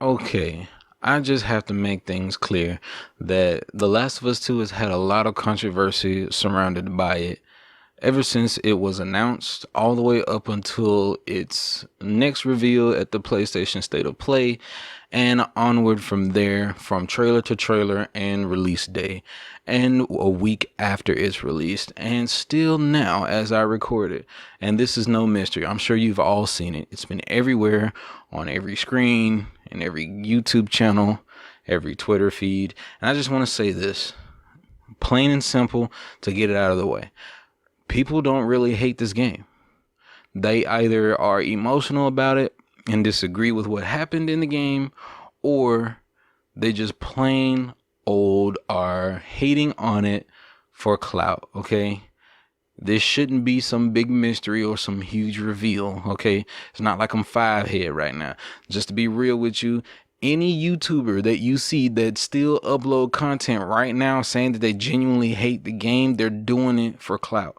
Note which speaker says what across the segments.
Speaker 1: Okay, I just have to make things clear that The Last of Us 2 has had a lot of controversy surrounded by it ever since it was announced, all the way up until its next reveal at the PlayStation State of Play, and onward from there, from trailer to trailer and release day, and a week after it's released, and still now as I record it. And this is no mystery. I'm sure you've all seen it. It's been everywhere, on every screen, in every YouTube channel, every Twitter feed. And I just want to say this, plain and simple, to get it out of the way. People don't really hate this game. They either are emotional about it and disagree with what happened in the game, or they just plain old are hating on it for clout, okay? This shouldn't be some big mystery or some huge reveal, okay? It's not like I'm five head right now. Just to be real with you, any YouTuber that you see that still upload content right now saying that they genuinely hate the game, they're doing it for clout.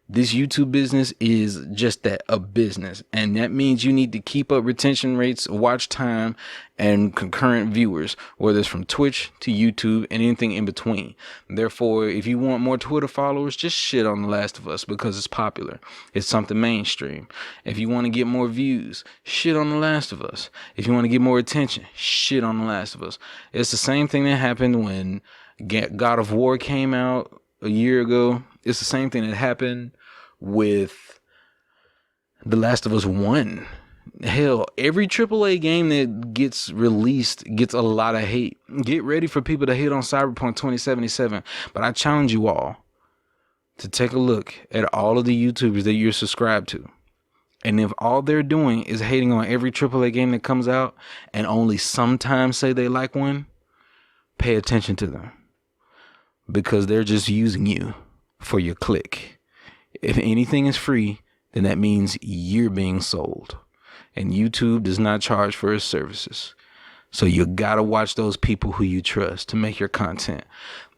Speaker 1: This YouTube business is just that, a business. And that means you need to keep up retention rates, watch time, and concurrent viewers, whether it's from Twitch to YouTube and anything in between. Therefore, if you want more Twitter followers, just shit on The Last of Us because it's popular. It's something mainstream. If you want to get more views, shit on The Last of Us. If you want to get more attention, shit on The Last of Us. It's the same thing that happened when God of War came out a year ago. It's the same thing that happened with The Last of Us 1. Hell, every AAA game that gets released gets a lot of hate. Get ready for people to hate on Cyberpunk 2077. But I challenge you all to take a look at all of the YouTubers that you're subscribed to. And if all they're doing is hating on every AAA game that comes out and only sometimes say they like one, pay attention to them. Because they're just using you for your click. If anything is free, then that means you're being sold. And YouTube does not charge for its services. So you gotta watch those people who you trust to make your content.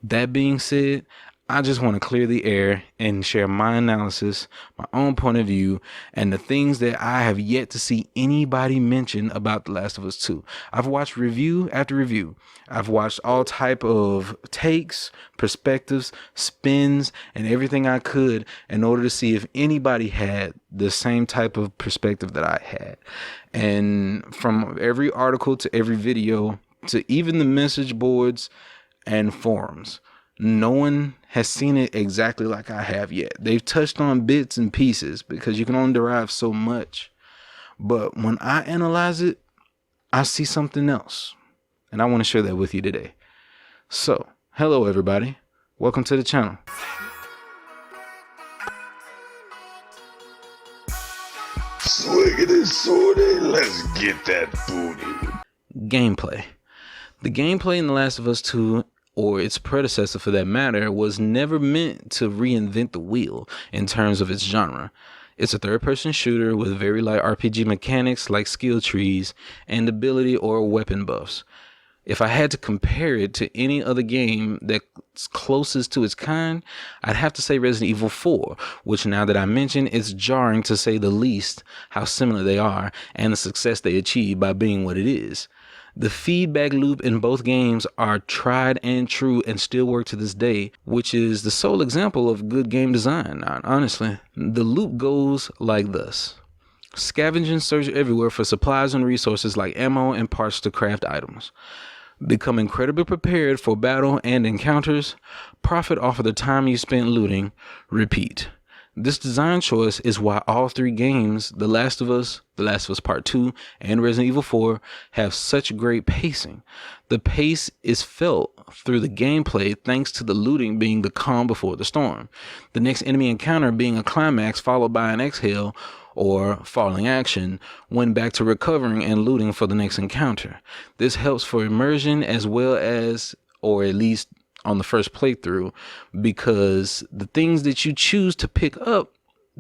Speaker 1: That being said, I just want to clear the air and share my analysis, my own point of view, and the things that I have yet to see anybody mention about The Last of Us 2. I've watched review after review. I've watched all type of takes, perspectives, spins, and everything I could in order to see if anybody had the same type of perspective that I had. And from every article to every video to even the message boards and forums, no one has seen it exactly like I have yet. They've touched on bits and pieces because you can only derive so much. But when I analyze it, I see something else. And I want to share that with you today. So, hello everybody. Welcome to the channel.
Speaker 2: Swiggity sorty, let's get that booty.
Speaker 1: Gameplay. The gameplay in The Last of Us 2, or its predecessor for that matter, was never meant to reinvent the wheel in terms of its genre. It's a third-person shooter with very light RPG mechanics like skill trees and ability or weapon buffs. If I had to compare it to any other game that's closest to its kind, I'd have to say Resident Evil 4, which now that I mention, it's jarring to say the least how similar they are and the success they achieve by being what it is. The feedback loop in both games are tried and true and still work to this day, which is the sole example of good game design, honestly. The loop goes like this. Scavenge and search everywhere for supplies and resources like ammo and parts to craft items. Become incredibly prepared for battle and encounters. Profit off of the time you spent looting. Repeat. This design choice is why all three games, The Last of Us, The Last of Us Part 2, and Resident Evil 4, have such great pacing. The pace is felt through the gameplay thanks to the looting being the calm before the storm. The next enemy encounter being a climax followed by an exhale or falling action when back to recovering and looting for the next encounter. This helps for immersion as well as, or at least on the first playthrough, because the things that you choose to pick up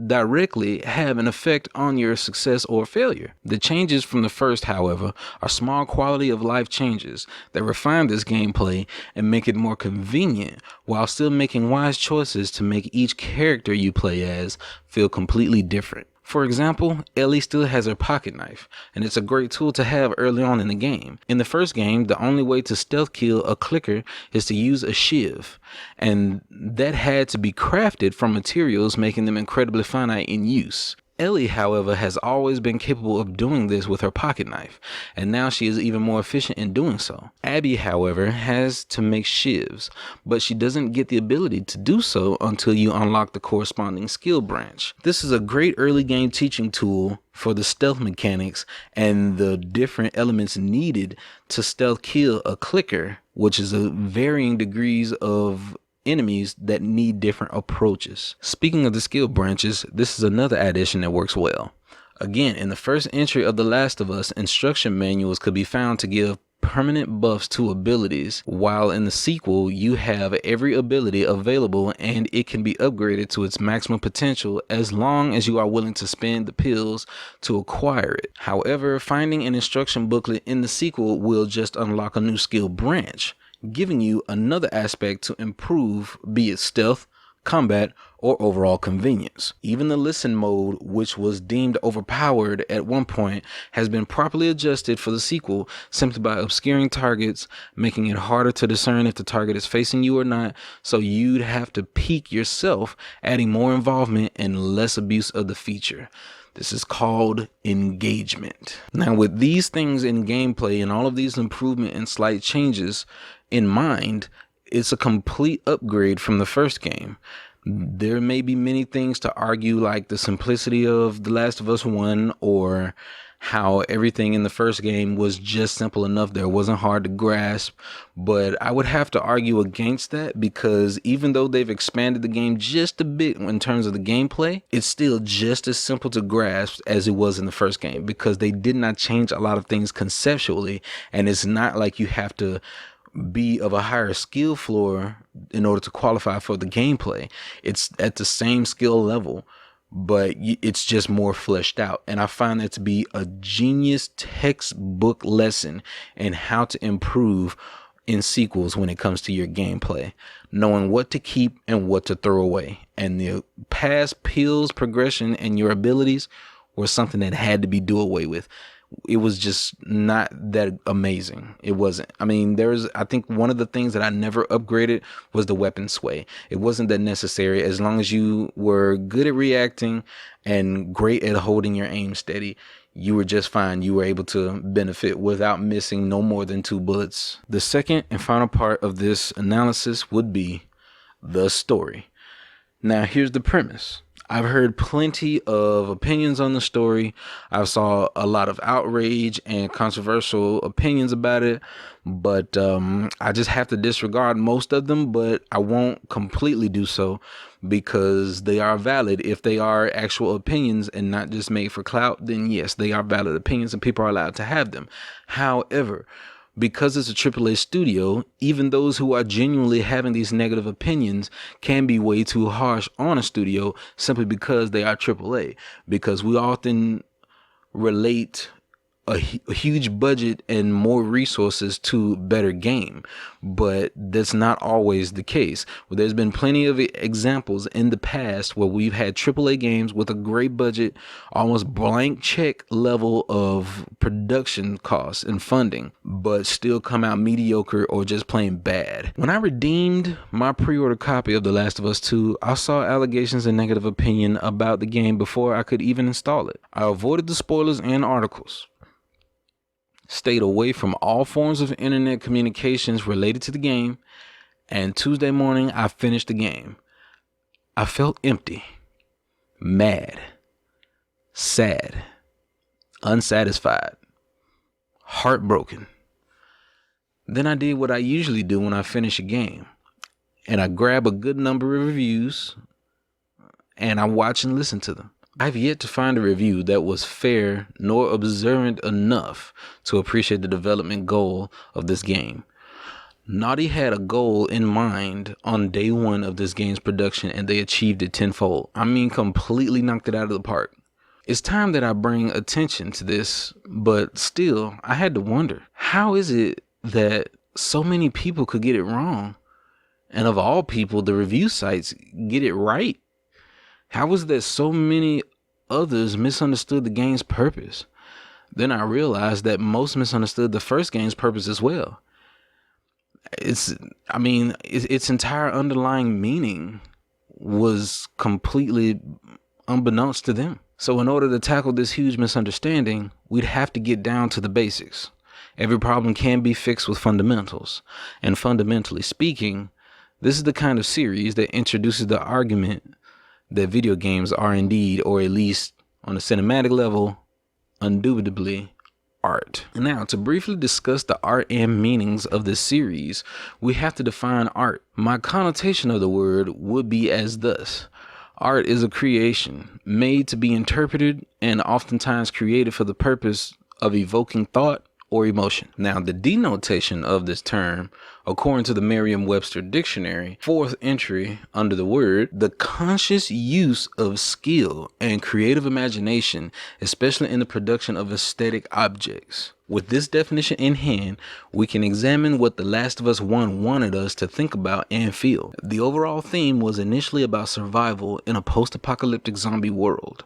Speaker 1: directly have an effect on your success or failure. The changes from the first, however, are small quality of life changes that refine this gameplay and make it more convenient while still making wise choices to make each character you play as feel completely different. For example, Ellie still has her pocket knife, and it's a great tool to have early on in the game. In the first game, the only way to stealth kill a clicker is to use a shiv, and that had to be crafted from materials, making them incredibly finite in use. Ellie, however, has always been capable of doing this with her pocket knife, and now she is even more efficient in doing so. Abby, however, has to make shivs, but she doesn't get the ability to do so until you unlock the corresponding skill branch. This is a great early game teaching tool for the stealth mechanics and the different elements needed to stealth kill a clicker, which is a varying degrees of enemies that need different approaches. Speaking of the skill branches, this is another addition that works well. Again, in the first entry of The Last of Us, instruction manuals could be found to give permanent buffs to abilities, while in the sequel you have every ability available and it can be upgraded to its maximum potential as long as you are willing to spend the pills to acquire it. However, finding an instruction booklet in the sequel will just unlock a new skill branch, giving you another aspect to improve, be it stealth, combat, or overall convenience. Even the listen mode, which was deemed overpowered at one point, has been properly adjusted for the sequel simply by obscuring targets, making it harder to discern if the target is facing you or not, so you'd have to peek yourself, adding more involvement and less abuse of the feature. This is called engagement. Now, with these things in gameplay and all of these improvement and slight changes in mind, it's a complete upgrade from the first game. There may be many things to argue, like the simplicity of The Last of Us 1, or how everything in the first game was just simple enough there, wasn't hard to grasp. But I would have to argue against that, because even though they've expanded the game just a bit in terms of the gameplay, it's still just as simple to grasp as it was in the first game, because they did not change a lot of things conceptually, and it's not like you have to be of a higher skill floor in order to qualify for the gameplay. It's at the same skill level, but it's just more fleshed out. And I find that to be a genius textbook lesson in how to improve in sequels when it comes to your gameplay, knowing what to keep and what to throw away. And the past pills progression and your abilities were something that had to be do away with. It was just not that amazing. It wasn't. I mean, I think one of the things that I never upgraded was the weapon sway. It wasn't that necessary. As long as you were good at reacting and great at holding your aim steady, you were just fine. You were able to benefit without missing no more than 2 bullets. The second and final part of this analysis would be the story. Now, here's the premise. I've heard plenty of opinions on the story. I saw a lot of outrage and controversial opinions about it, but I just have to disregard most of them, but I won't completely do so, because they are valid. If they are actual opinions and not just made for clout, then yes, they are valid opinions and people are allowed to have them. However, because it's a AAA studio, even those who are genuinely having these negative opinions can be way too harsh on a studio simply because they are AAA. Because we often relate a huge budget and more resources to better game, but that's not always the case. Well, there's been plenty of examples in the past where we've had AAA games with a great budget, almost blank check level of production costs and funding, but still come out mediocre or just plain bad. When I redeemed my pre-order copy of The Last of Us 2, I saw allegations and negative opinion about the game before I could even install it. I avoided the spoilers and articles, stayed away from all forms of internet communications related to the game, and Tuesday morning I finished the game. I felt empty, mad, sad, unsatisfied, heartbroken. Then I did what I usually do when I finish a game, and I grab a good number of reviews and I watch and listen to them. I've yet to find a review that was fair nor observant enough to appreciate the development goal of this game. Naughty had a goal in mind on day one of this game's production, and they achieved it tenfold. I mean, completely knocked it out of the park. It's time that I bring attention to this, but still, I had to wonder, how is it that so many people could get it wrong? And of all people, the review sites get it right? How is there so many others misunderstood the game's purpose. Then I realized that most misunderstood the first game's purpose as well. Its entire underlying meaning was completely unbeknownst to them. So in order to tackle this huge misunderstanding, we'd have to get down to the basics. Every problem can be fixed with fundamentals. And fundamentally speaking, this is the kind of series that introduces the argument that video games are indeed, or at least on a cinematic level, indubitably art. Now, to briefly discuss the art and meanings of this series, we have to define art. My connotation of the word would be as thus. Art is a creation made to be interpreted and oftentimes created for the purpose of evoking thought or emotion. Now, the denotation of this term, according to the Merriam-Webster dictionary, fourth entry under the word, the conscious use of skill and creative imagination, especially in the production of aesthetic objects. With this definition in hand, we can examine what The Last of Us 1 wanted us to think about and feel. The overall theme was initially about survival in a post-apocalyptic zombie world.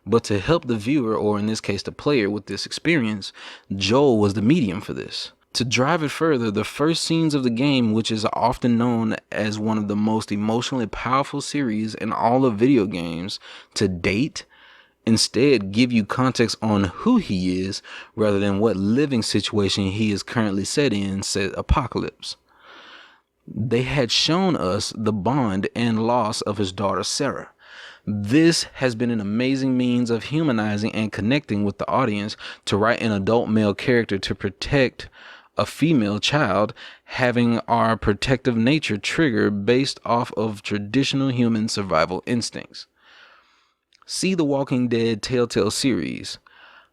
Speaker 1: But to help the viewer, or in this case the player, with this experience, Joel was the medium for this. To drive it further, the first scenes of the game, which is often known as one of the most emotionally powerful series in all of video games to date, instead give you context on who he is rather than what living situation he is currently set in, said Apocalypse. They had shown us the bond and loss of his daughter Sarah. This has been an amazing means of humanizing and connecting with the audience to write an adult male character to protect a female child, having our protective nature trigger based off of traditional human survival instincts. See the Walking Dead Telltale series.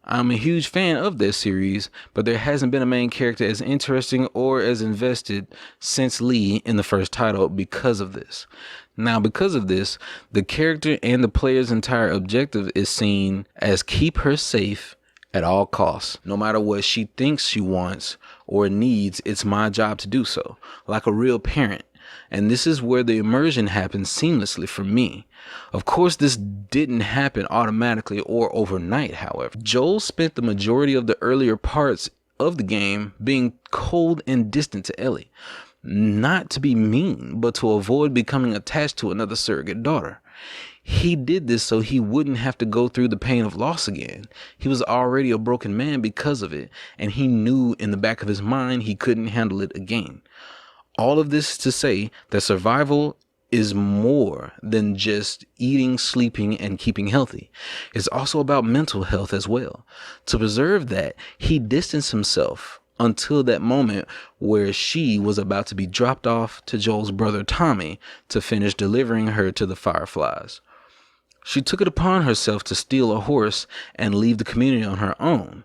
Speaker 1: I'm a huge fan of this series, but there hasn't been a main character as interesting or as invested since Lee in the first title because of this. Now, because of this, the character and the player's entire objective is seen as keep her safe at all costs. No matter what she thinks she wants or needs, it's my job to do so, like a real parent. And this is where the immersion happens seamlessly for me. Of course, this didn't happen automatically or overnight, however. Joel spent the majority of the earlier parts of the game being cold and distant to Ellie. Not to be mean, but to avoid becoming attached to another surrogate daughter. He did this so he wouldn't have to go through the pain of loss again. He was already a broken man because of it, and he knew in the back of his mind he couldn't handle it again. All of this to say that survival is more than just eating, sleeping, and keeping healthy. It's also about mental health as well. To preserve that, he distanced himself until that moment where she was about to be dropped off to Joel's brother Tommy to finish delivering her to the Fireflies. She took it upon herself to steal a horse and leave the community on her own.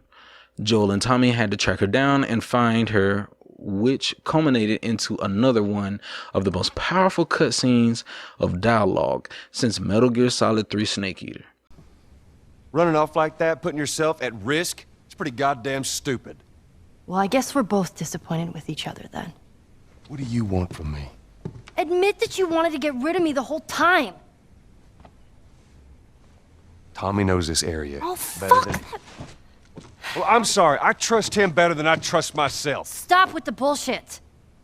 Speaker 1: Joel and Tommy had to track her down and find her, which culminated into another one of the most powerful cutscenes of dialogue since Metal Gear Solid 3 Snake Eater.
Speaker 3: Running off like that, putting yourself at risk, it's pretty goddamn stupid.
Speaker 4: Well, I guess we're both disappointed with each other then.
Speaker 3: What do you want from me?
Speaker 4: Admit that you wanted to get rid of me the whole time.
Speaker 3: Tommy knows this area
Speaker 4: Oh,
Speaker 3: better
Speaker 4: fuck
Speaker 3: than...
Speaker 4: that.
Speaker 3: Well, I'm sorry. I trust him better than I trust myself.
Speaker 4: Stop with the bullshit.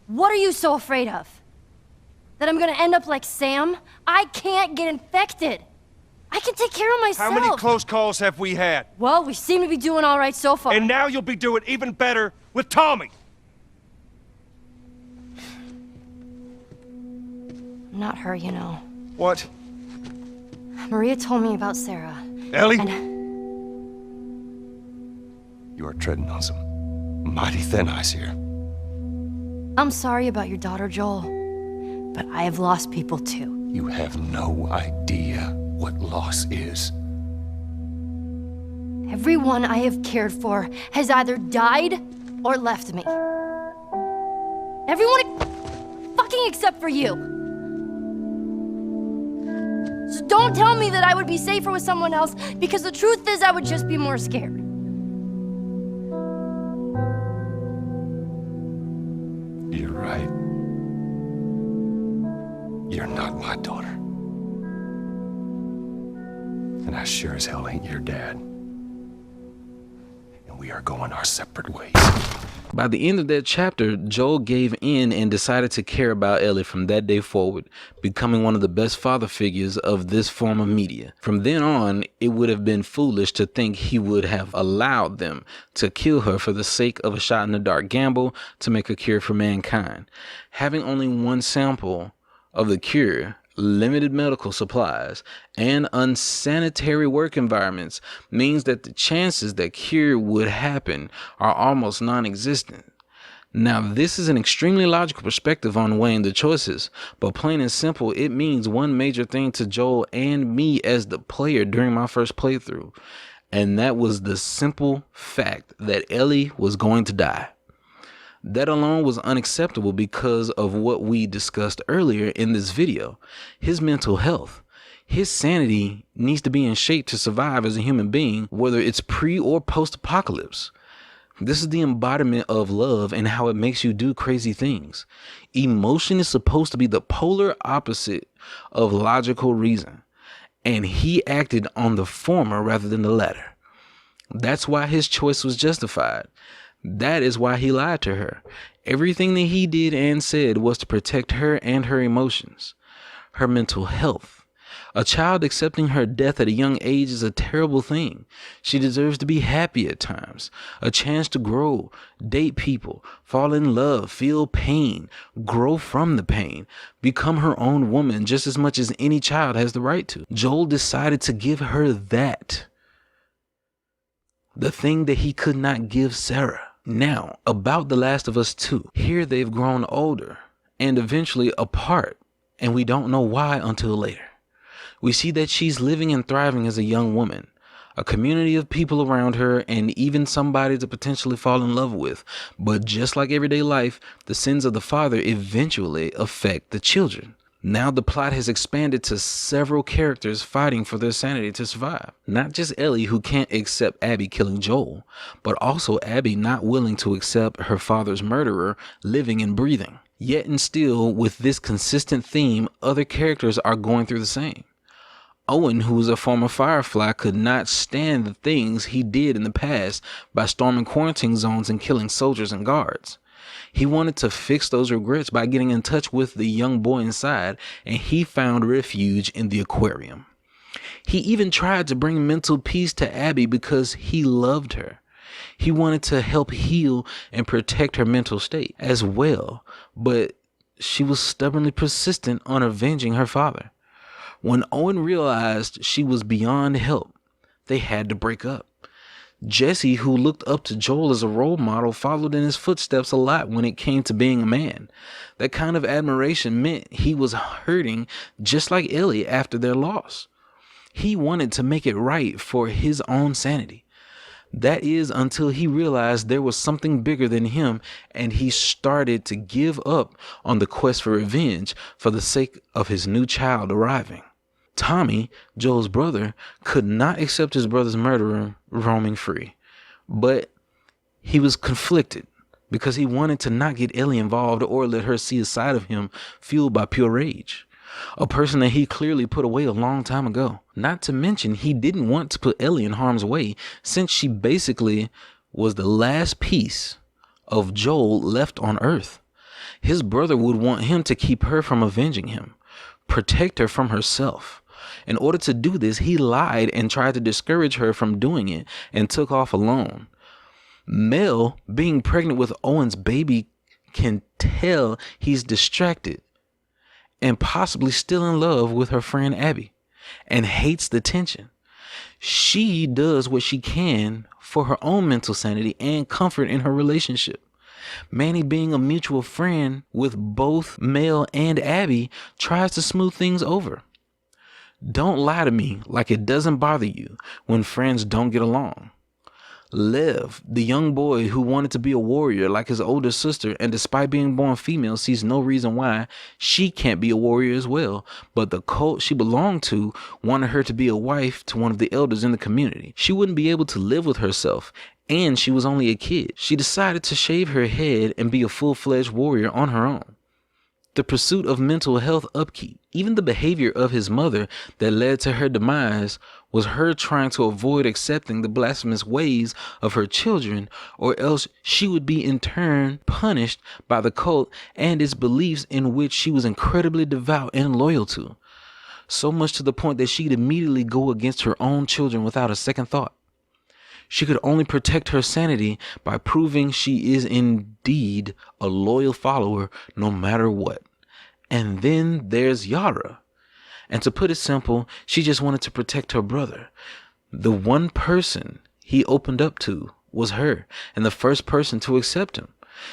Speaker 4: What are you so afraid of? That I'm gonna end up like Sam? I can't get infected. I can take care of myself.
Speaker 3: How many close calls have we had?
Speaker 4: Well, we seem to be doing all right so far.
Speaker 3: And now you'll be doing even better with Tommy.
Speaker 4: Not her, you know.
Speaker 3: What?
Speaker 4: Maria told me about Sarah.
Speaker 3: Ellie?
Speaker 4: And
Speaker 3: You are treading on some mighty thin ice here.
Speaker 4: I'm sorry about your daughter, Joel. But I have lost people too.
Speaker 3: You have no idea what loss is.
Speaker 4: Everyone I have cared for has either died or left me. Everyone fucking except for you. So don't tell me that I would be safer with someone else, because the truth is I would just be more scared.
Speaker 3: You're right. You're not my daughter. And I I sure as hell ain't your dad. And we are going our separate ways.
Speaker 1: By the end of that chapter, Joel gave in and decided to care about Ellie from that day forward, becoming one of the best father figures of this form of media. From then on, it would have been foolish to think he would have allowed them to kill her for the sake of a shot-in-the-dark gamble to make a cure for mankind. Having only one sample of the cure, limited medical supplies, and unsanitary work environments means that the chances that cure would happen are almost non-existent. Now, this is an extremely logical perspective on weighing the choices, but plain and simple, it means one major thing to Joel and me as the player during my first playthrough, and that was the simple fact that Ellie was going to die. That alone was unacceptable because of what we discussed earlier in this video. His mental health. His sanity needs to be in shape to survive as a human being, whether it's pre or post-apocalypse. This is the embodiment of love and how it makes you do crazy things. Emotion is supposed to be the polar opposite of logical reason, and he acted on the former rather than the latter. That's why his choice was justified. That is why he lied to her. Everything that he did and said was to protect her and her emotions, her mental health. A child accepting her death at a young age is a terrible thing. She deserves to be happy at times, a chance to grow, date people, fall in love, feel pain, grow from the pain, become her own woman just as much as any child has the right to. Joel decided to give her that. The thing that he could not give Sarah. Now, about The Last of Us 2. Here they've grown older and eventually apart, and we don't know why until later. We see that she's living and thriving as a young woman, a community of people around her, and even somebody to potentially fall in love with. But just like everyday life, the sins of the father eventually affect the children. Now the plot has expanded to several characters fighting for their sanity to survive. Not just Ellie, who can't accept Abby killing Joel, but also Abby not willing to accept her father's murderer living and breathing. Yet and still, with this consistent theme, other characters are going through the same. Owen, who was a former Firefly, could not stand the things he did in the past by storming quarantine zones and killing soldiers and guards. He wanted to fix those regrets by getting in touch with the young boy inside, and he found refuge in the aquarium. He even tried to bring mental peace to Abby because he loved her. He wanted to help heal and protect her mental state as well, but she was stubbornly persistent on avenging her father. When Owen realized she was beyond help, they had to break up. Jesse, who looked up to Joel as a role model, followed in his footsteps a lot when it came to being a man. That kind of admiration meant he was hurting just like Ellie after their loss. He wanted to make it right for his own sanity. That is until he realized there was something bigger than him, and he started to give up on the quest for revenge for the sake of his new child arriving. Tommy, Joel's brother, could not accept his brother's murderer roaming free, but he was conflicted because he wanted to not get Ellie involved or let her see a side of him fueled by pure rage, a person that he clearly put away a long time ago. Not to mention, he didn't want to put Ellie in harm's way since she basically was the last piece of Joel left on Earth. His brother would want him to keep her from avenging him, protect her from herself. In order to do this, he lied and tried to discourage her from doing it and took off alone. Mel, being pregnant with Owen's baby, can tell he's distracted and possibly still in love with her friend Abby and hates the tension. She does what she can for her own mental sanity and comfort in her relationship. Manny, being a mutual friend with both Mel and Abby, tries to smooth things over. Don't lie to me like it doesn't bother you when friends don't get along. Lev, the young boy who wanted to be a warrior like his older sister, and despite being born female, sees no reason why she can't be a warrior as well, but the cult she belonged to wanted her to be a wife to one of the elders in the community. She wouldn't be able to live with herself, and she was only a kid. She decided to shave her head and be a full-fledged warrior on her own. The pursuit of mental health upkeep, even the behavior of his mother that led to her demise, was her trying to avoid accepting the blasphemous ways of her children, or else she would be in turn punished by the cult and its beliefs, in which she was incredibly devout and loyal to. So much to the point that she'd immediately go against her own children without a second thought. She could only protect her sanity by proving she is indeed a loyal follower no matter what. And then there's Yara. And to put it simple, she just wanted to protect her brother. The one person he opened up to was her, and the first person to accept him.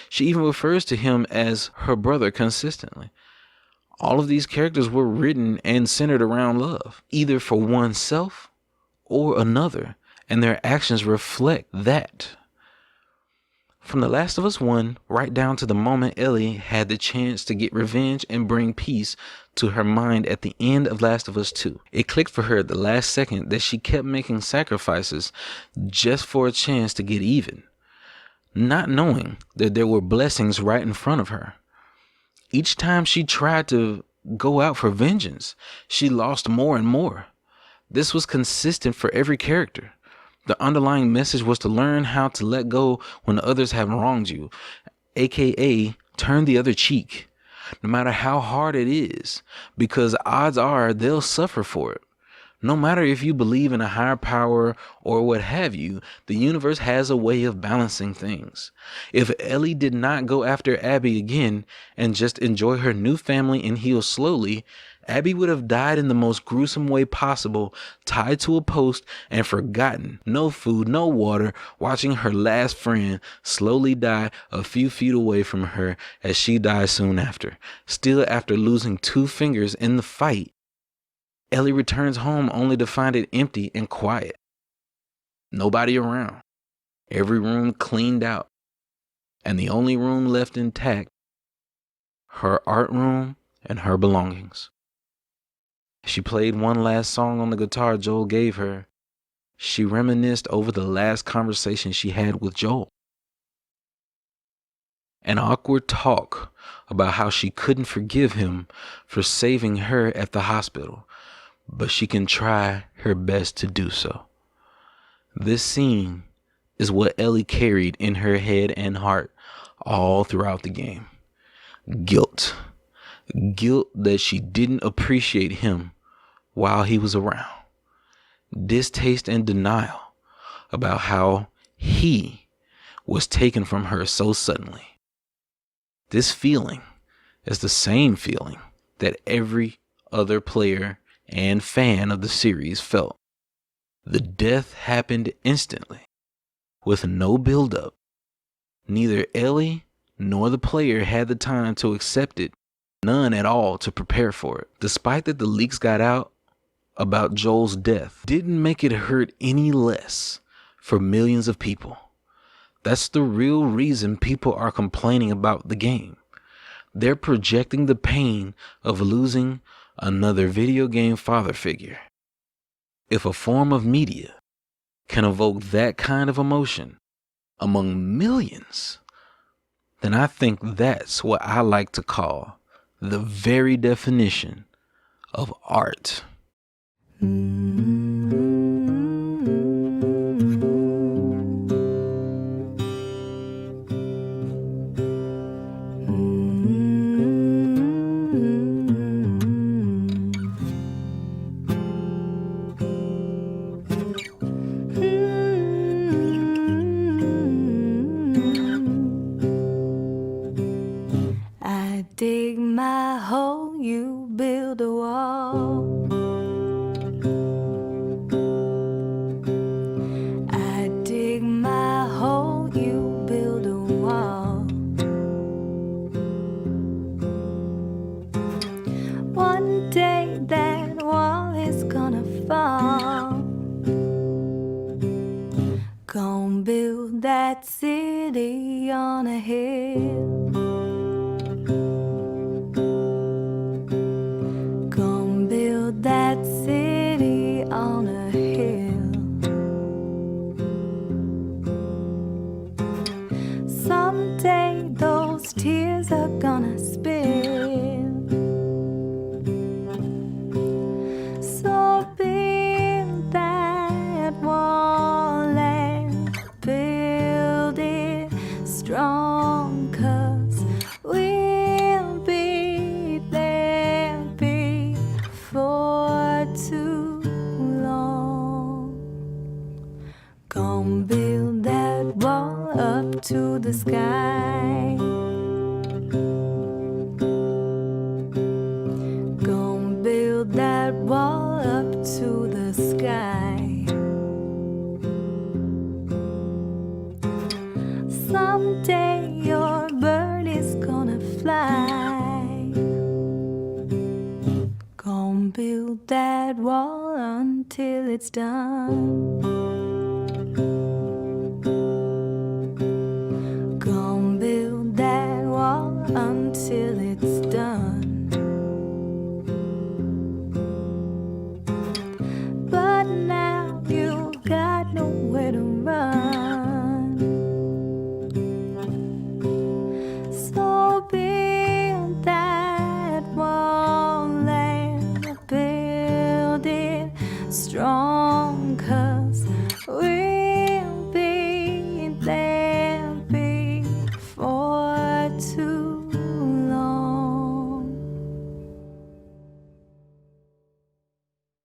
Speaker 1: She even refers to him as her brother consistently. All of these characters were written and centered around love, either for oneself or another, and their actions reflect that. From The Last of Us 1 right down to the moment Ellie had the chance to get revenge and bring peace to her mind at the end of Last of Us 2. It clicked for her at the last second that she kept making sacrifices just for a chance to get even, not knowing that there were blessings right in front of her. Each time she tried to go out for vengeance, she lost more and more. This was consistent for every character. The underlying message was to learn how to let go when others have wronged you, aka turn the other cheek, no matter how hard it is, because odds are they'll suffer for it. No matter if you believe in a higher power or what have you, the universe has a way of balancing things. If Ellie did not go after Abby again and just enjoy her new family and heal slowly, Abby would have died in the most gruesome way possible, tied to a post and forgotten. No food, no water, watching her last friend slowly die a few feet away from her as she died soon after. Still, after losing 2 fingers in the fight, Ellie returns home only to find it empty and quiet. Nobody around. Every room cleaned out. And the only room left intact, her art room and her belongings. She played one last song on the guitar Joel gave her. She reminisced over the last conversation she had with Joel. An awkward talk about how she couldn't forgive him for saving her at the hospital, but she can try her best to do so. This scene is what Ellie carried in her head and heart all throughout the game. Guilt. Guilt that she didn't appreciate him while he was around. Distaste and denial about how he was taken from her so suddenly. This feeling is the same feeling that every other player and fan of the series felt. The death happened instantly, with no build-up. Neither Ellie nor the player had the time to accept it, none at all to prepare for it. Despite that the leaks got out about Joel's death, didn't make it hurt any less for millions of people. That's the real reason people are complaining about the game. They're projecting the pain of losing another video game father figure. If a form of media can evoke that kind of emotion among millions, then I think that's what I like to call the very definition of art.
Speaker 5: I dig my hole, you build a wall. I dig my hole, you build a wall. One day that wall is gonna fall. Gonna build that city on a hill. That city on a hill. Someday those tears are gonna spill. Gonna build that wall up to the sky. Someday your bird is gonna fly. Gonna build that wall until it's done.